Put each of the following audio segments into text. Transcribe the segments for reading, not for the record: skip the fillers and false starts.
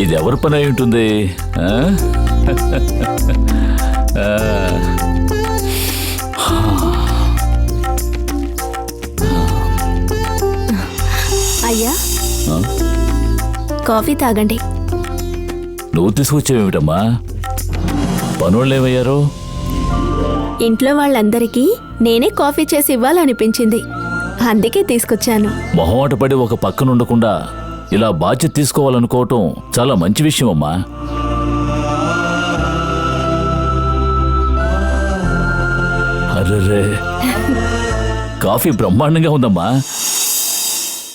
ఇది ఎవరి పని అయి ఉంటుంది? అయ్యా, కాఫీ తాగండి. నువ్వు తీసుకొచ్చావేమిటమ్మా? పనులు ఏమయ్యారు? ఇంట్లో వాళ్ళందరికీ నేనే కాఫీ చేసి ఇవ్వాలనిపించింది, అందుకే తీసుకొచ్చాను. మొహమాట పడి ఒక పక్కన ఉండకుండా ఇలా బాధ్యత తీసుకోవాలనుకోవటం చాలా మంచి విషయం అమ్మా. అర్రే, కాఫీ బ్రహ్మాండంగా ఉందమ్మా.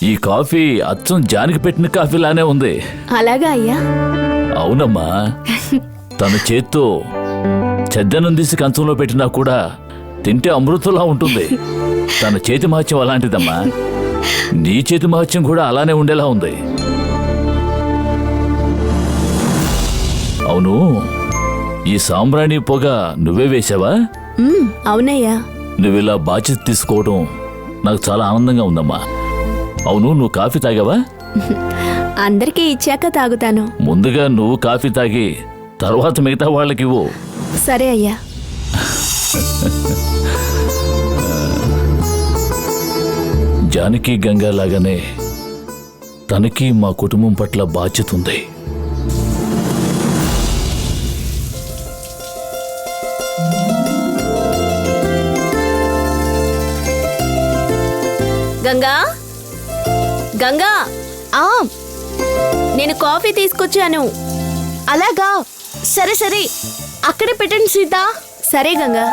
ఈ కాఫీ అచ్చం జానికి పెట్టిన కాఫీలానే ఉంది. అలాగా అయ్యా? అవునమ్మా, తన చేత్తో చెద్దనం తీసి కంచంలో పెట్టినా కూడా తింటే అమృతంలా ఉంటుంది. తన చేతి మహత్యం అలాంటిదమ్మా. నీ చేతి మహత్యం కూడా అలానే ఉండేలా ఉంది. అవును, ఈ సాంబ్రాణి పొగ నువ్వే వేశావా? అవునయ్యా. నువ్విలా బాధ్యత తీసుకోవడం నాకు చాలా ఆనందంగా ఉందమ్మా. అవును, నువ్వు కాఫీ తాగావా? అందరికీ ఇచ్చాక తాగుతాను. ముందుగా నువ్వు కాఫీ తాగి తర్వాత మిగతా వాళ్ళకి ఇవ్వు. సరే అయ్యా. జానకి గంగా లాగానే తనకి మా కుటుంబం పట్ల బాధ్యత ఉంది. గంగా, గంగా, నేను కాఫీ తీసుకొచ్చాను. అలాగా? సరే సరే, అక్కడే పెట్టండి సీత. సరే గంగా.